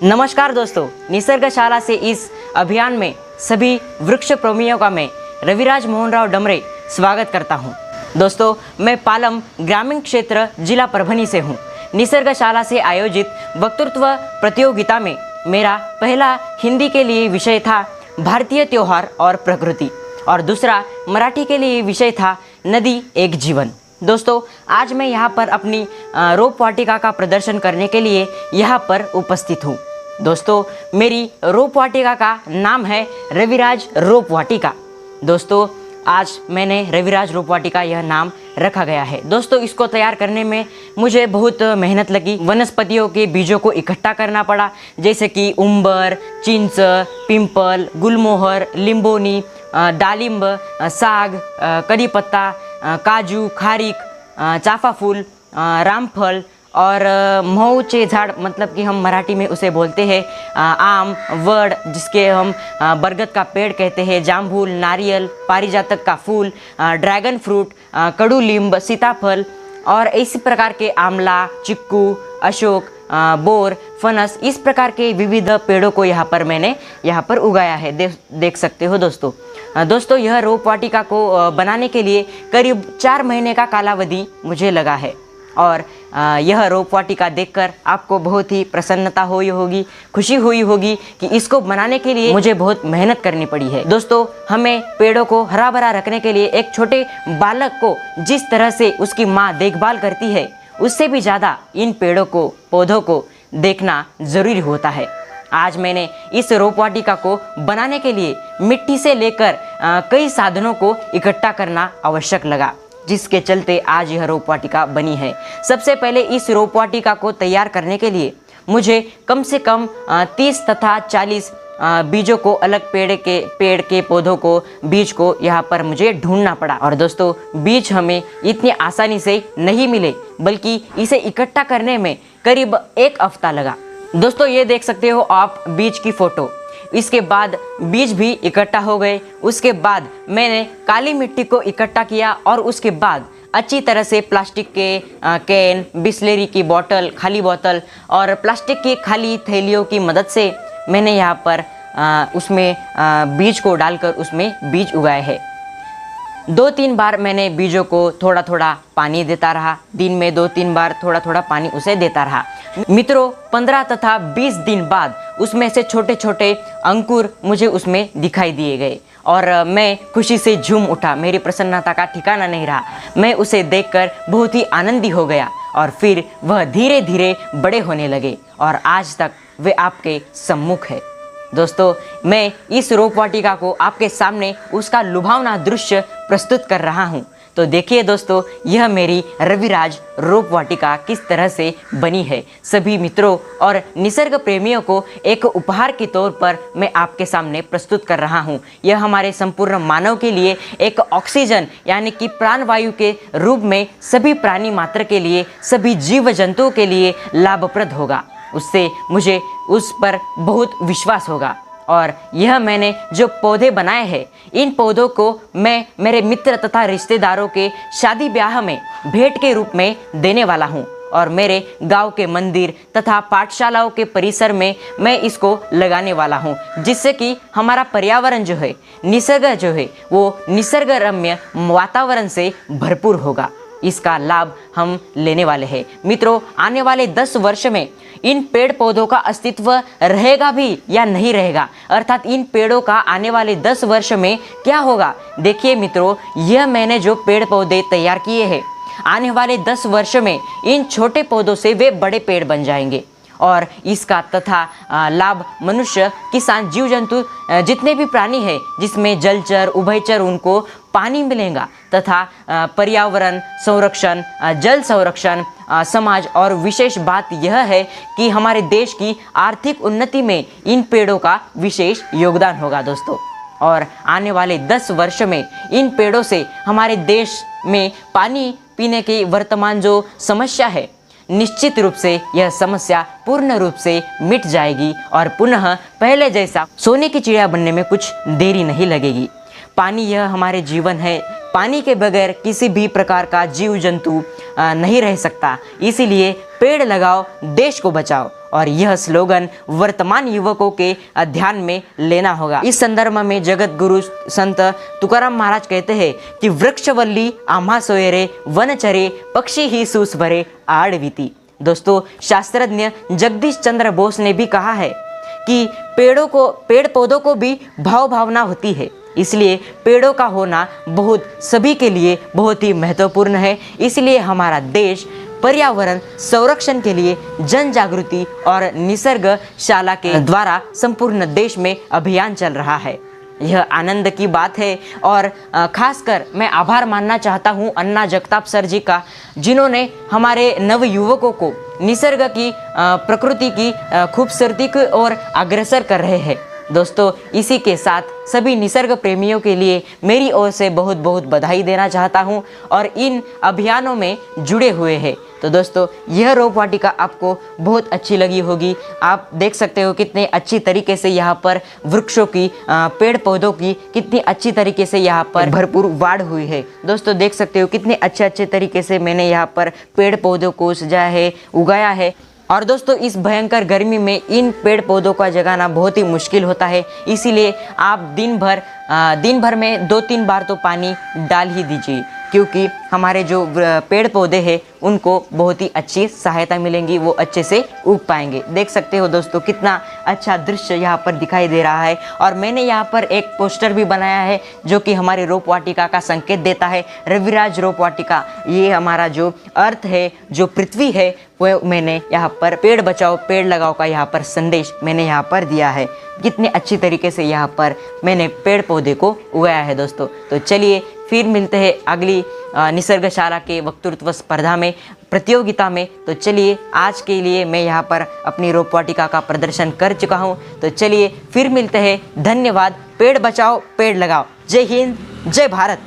नमस्कार दोस्तों, निसर्गशाला से इस अभियान में सभी वृक्ष प्रेमियों का मैं रविराज मोहन राव डमरे स्वागत करता हूं। दोस्तों, मैं पालम ग्रामीण क्षेत्र जिला परभनी से हूं। निसर्गशाला से आयोजित वक्तृत्व प्रतियोगिता में मेरा पहला हिंदी के लिए विषय था भारतीय त्योहार और प्रकृति और दूसरा मराठी के लिए विषय था नदी एक जीवन। दोस्तों, आज मैं यहाँ पर अपनी रोप वाटिका का प्रदर्शन करने के लिए यहाँ पर उपस्थित हूँ। दोस्तों, मेरी रोप वाटिका का नाम है रविराज रोप वाटिका। दोस्तों, आज मैंने रविराज रोप वाटिका यह नाम रखा गया है। दोस्तों, इसको तैयार करने में मुझे बहुत मेहनत लगी। वनस्पतियों के बीजों को इकट्ठा करना पड़ा, जैसे कि उंबर, चिंच, पिंपल, गुलमोहर, लिंबोनी, दालिंब, साग, कड़ी पत्ता, काजू, खारीक, चाफा फूल, रामफल और महूचे झाड़, मतलब कि हम मराठी में उसे बोलते हैं आम, वड़, जिसके हम बरगद का पेड़ कहते हैं, जामुन, नारियल, पारिजातक का फूल, ड्रैगन फ्रूट, कड़ू लींब, सीताफल और इसी प्रकार के आंवला, चिक्कू, अशोक, बोर, फनस, इस प्रकार के विविध पेड़ों को मैंने यहाँ पर उगाया है। देख सकते हो दोस्तों। दोस्तों, यह रोप वाटिका को बनाने के लिए करीब 4 महीने का कालावधि मुझे लगा है और यह रोप वाटिका देखकर आपको बहुत ही प्रसन्नता हुई होगी, खुशी हुई होगी कि इसको बनाने के लिए मुझे बहुत मेहनत करनी पड़ी है। दोस्तों, हमें पेड़ों को हरा भरा रखने के लिए एक छोटे बालक को जिस तरह से उसकी माँ देखभाल करती है, उससे भी ज़्यादा इन पेड़ों को, पौधों को देखना ज़रूरी होता है। आज मैंने इस रोप वाटिका को बनाने के लिए मिट्टी से लेकर कई साधनों को इकट्ठा करना आवश्यक लगा, जिसके चलते आज यह रोप वाटिका बनी है। सबसे पहले इस रोप वाटिका को तैयार करने के लिए मुझे कम से कम 30 तथा 40 बीजों को, अलग पेड़ के पौधों को, बीज को यहाँ पर मुझे ढूंढना पड़ा। और दोस्तों, बीज हमें इतनी आसानी से नहीं मिले, बल्कि इसे इकट्ठा करने में करीब 1 हफ्ता लगा। दोस्तों, ये देख सकते हो आप बीज की फ़ोटो। इसके बाद बीज भी इकट्ठा हो गए। उसके बाद मैंने काली मिट्टी को इकट्ठा किया और उसके बाद अच्छी तरह से प्लास्टिक के कैन, बिस्लेरी की बोतल, खाली बोतल और प्लास्टिक की खाली थैलियों की मदद से मैंने यहाँ पर उसमें बीज को डालकर उसमें बीज उगाए हैं। 2-3 बार मैंने बीजों को थोड़ा थोड़ा पानी देता रहा। दिन में 2-3 बार थोड़ा थोड़ा पानी उसे देता रहा। मित्रों, 15 तथा 20 दिन बाद उसमें से छोटे छोटे अंकुर मुझे उसमें दिखाई दिए गए और मैं खुशी से झूम उठा। मेरी प्रसन्नता का ठिकाना नहीं रहा। मैं उसे देखकर बहुत ही आनंदी हो गया और फिर वह धीरे धीरे बड़े होने लगे और आज तक वे आपके सम्मुख है। दोस्तों, मैं इस रोप वाटिका को आपके सामने उसका लुभावना दृश्य प्रस्तुत कर रहा हूँ। तो देखिए दोस्तों, यह मेरी रविराज रोप वाटिका किस तरह से बनी है। सभी मित्रों और निसर्ग प्रेमियों को एक उपहार के तौर पर मैं आपके सामने प्रस्तुत कर रहा हूँ। यह हमारे संपूर्ण मानव के लिए एक ऑक्सीजन यानी कि प्राणवायु के रूप में सभी प्राणी मात्र के लिए, सभी जीव जंतुओं के लिए लाभप्रद होगा। उससे मुझे उस पर बहुत विश्वास होगा। और यह मैंने जो पौधे बनाए हैं, इन पौधों को मैं मेरे मित्र तथा रिश्तेदारों के शादी ब्याह में भेंट के रूप में देने वाला हूँ और मेरे गांव के मंदिर तथा पाठशालाओं के परिसर में मैं इसको लगाने वाला हूँ, जिससे कि हमारा पर्यावरण जो है, निसर्ग जो है, वो निसर्गरम्य वातावरण से भरपूर होगा। इसका लाभ हम लेने वाले हैं। मित्रों, आने वाले 10 वर्ष में इन पेड़ पौधों का अस्तित्व रहेगा भी या नहीं रहेगा, अर्थात इन पेड़ों का आने वाले 10 वर्ष में क्या होगा। देखिए मित्रों, यह मैंने जो पेड़ पौधे तैयार किए हैं, आने वाले 10 वर्ष में इन छोटे पौधों से वे बड़े पेड़ बन जाएंगे और इसका तथा लाभ मनुष्य, किसान, जीव जंतु, जितने भी प्राणी हैं, जिसमें जलचर, उभयचर, उनको पानी मिलेगा तथा पर्यावरण संरक्षण, जल संरक्षण, समाज और विशेष बात यह है कि हमारे देश की आर्थिक उन्नति में इन पेड़ों का विशेष योगदान होगा दोस्तों। और आने वाले 10 वर्ष में इन पेड़ों से हमारे देश में पानी पीने की वर्तमान जो समस्या है, निश्चित रूप से यह समस्या पूर्ण रूप से मिट जाएगी और पुनः पहले जैसा सोने की चिड़िया बनने में कुछ देरी नहीं लगेगी। पानी यह हमारे जीवन है। पानी के बगैर किसी भी प्रकार का जीव जंतु नहीं रह सकता। इसीलिए पेड़ लगाओ, देश को बचाओ और यह स्लोगन वर्तमान युवकों के ध्यान में लेना होगा। इस संदर्भ में जगत गुरु संत तुकाराम महाराज कहते हैं कि वृक्षवल्ली आम्हा सोयरे वनचरे पक्षी ही सूस भरे आड़वीती। दोस्तों, शास्त्रज्ञ जगदीश चंद्र बोस ने भी कहा है कि पेड़ पौधों को भी भावना होती है, इसलिए पेड़ों का होना सभी के लिए बहुत ही महत्वपूर्ण है। इसलिए हमारा देश पर्यावरण संरक्षण के लिए जन जागृति और निसर्गशाला के द्वारा संपूर्ण देश में अभियान चल रहा है। यह आनंद की बात है और खासकर मैं आभार मानना चाहता हूँ अन्ना जगताप सर जी का, जिन्होंने हमारे नव युवकों को निसर्ग की प्रकृति की खूबसूरती की ओर अग्रसर कर रहे हैं। दोस्तों, इसी के साथ सभी निसर्ग प्रेमियों के लिए मेरी ओर से बहुत बहुत बधाई देना चाहता हूं और इन अभियानों में जुड़े हुए हैं। तो दोस्तों, यह रोप वाटिका आपको बहुत अच्छी लगी होगी। आप देख सकते हो कितने अच्छी तरीके से यहाँ पर वृक्षों की पेड़ पौधों की कितनी अच्छी तरीके से यहाँ पर भरपूर वाड़ हुई है। दोस्तों, देख सकते हो कितने अच्छे तरीके से मैंने यहाँ पर पेड़ पौधों को सजाया है, उगाया है। और दोस्तों, इस भयंकर गर्मी में इन पेड़ पौधों का जगाना बहुत ही मुश्किल होता है, इसीलिए आप दिन भर में 2-3 बार तो पानी डाल ही दीजिए, क्योंकि हमारे जो पेड़ पौधे हैं उनको बहुत ही अच्छी सहायता मिलेंगी, वो अच्छे से उग पाएंगे। देख सकते हो दोस्तों, कितना अच्छा दृश्य यहाँ पर दिखाई दे रहा है। और मैंने यहाँ पर एक पोस्टर भी बनाया है जो कि हमारे रोप वाटिका का संकेत देता है। रविराज रोप वाटिका, ये हमारा जो अर्थ है, जो पृथ्वी है, वो मैंने यहाँ पर पेड़ बचाओ पेड़ लगाओ का यहाँ पर संदेश मैंने यहाँ पर दिया है। कितने अच्छी तरीके से यहाँ पर मैंने पेड़ पौधे को उगाया है। दोस्तों, तो चलिए फिर मिलते हैं अगली निसर्गशाला के वक्तृत्व स्पर्धा में, प्रतियोगिता में। तो चलिए, आज के लिए मैं यहाँ पर अपनी रोप वाटिका का प्रदर्शन कर चुका हूँ। तो चलिए फिर मिलते हैं। धन्यवाद। पेड़ बचाओ पेड़ लगाओ। जय हिंद, जय भारत।